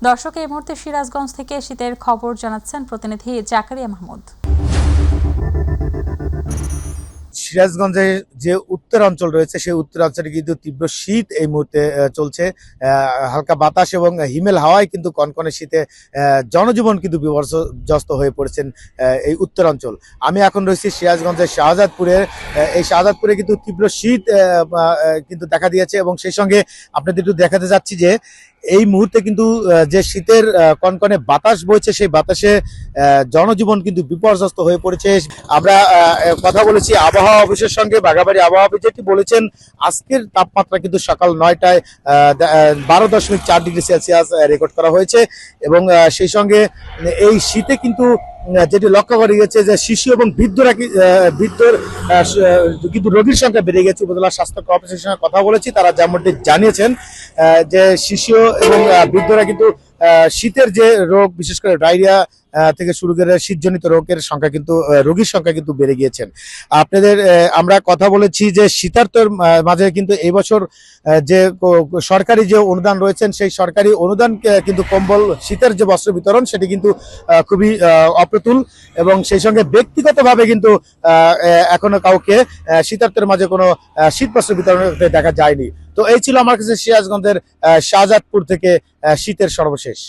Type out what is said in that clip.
দর্শক, এই মুহূর্তে সিরাজগঞ্জ থেকে শীতের খবর জানাচ্ছেন প্রতিনিধি জাকারিয়া মাহমুদ। সিরাজগঞ্জের যে উত্তর অঞ্চল রয়েছে সেই উত্তর অঞ্চলে কিন্তু তীব্র শীত এই মুহূর্তে চলছে। হালকা বাতাস এবং হিমেল হাওয়ায় কিন্তু কনকনে শীতে জনজীবন কিন্তু বিপর্যস্ত হয়ে পড়েছেন এই উত্তর অঞ্চল। আমি এখন রয়েছি সিরাজগঞ্জের শাহজাদপুরে। এই শাহজাদপুরে কিন্তু তীব্র শীত কিন্তু দেখা দিয়েছে এবং সেই সঙ্গে আপনাদের একটু দেখাতে যাচ্ছি যে এই মুহূর্তে কিন্তু যে শীতের কনকনে বাতাস বইছে সেই বাতাসে জনজীবন কিন্তু বিপর্যস্ত হয়ে পড়েছে। আমরা কথা বলেছি আবহাওয়া অফিসের সঙ্গে, বাঘাবাড়ি আবহাওয়া অফিস যেটি বলেছেন আজকের তাপমাত্রা কিন্তু সকাল 9টায় 12.4 ডিগ্রি সেলসিয়াস রেকর্ড করা হয়েছে এবং সেই সঙ্গে এই শীতে কিন্তু যেটি লক্ষ্য করা গেছে যে শিশু এবং বৃদ্ধরা কিন্তু রোগীর সংখ্যা বেড়ে গেছে। উপজেলা স্বাস্থ্য কর্মকর্তার সঙ্গে কথা বলেছি, তারা যেমনটি জানিয়েছেন যে শিশু এবং বৃদ্ধরা কিন্তু শীতের যে রোগ, বিশেষ করে ডায়রিয়া থেকে শুরু করে শীতজনিত রোগের সংখ্যা কিন্তু রোগীর সংখ্যা কিন্তু বেড়ে গিয়েছেন। আপনাদের আমরা কথা বলেছি যে শীতার্তর মাঝে কিন্তু এই বছর যে সরকারি যে অনুদান রয়েছেন সেই সরকারি অনুদান কিন্তু কম্বল, শীতের যে বস্ত্র বিতরণ সেটি কিন্তু খুবই অপ্রতুল এবং সেই সঙ্গে ব্যক্তিগতভাবে কিন্তু এখনো কাউকে শীতার্তের মাঝে কোনো শীত বস্ত্র বিতরণ দেখা যায়নি। তো এই ছিল আমার কাছে সিরাজগঞ্জের শাহজাদপুর থেকে শীতের সর্বশেষ।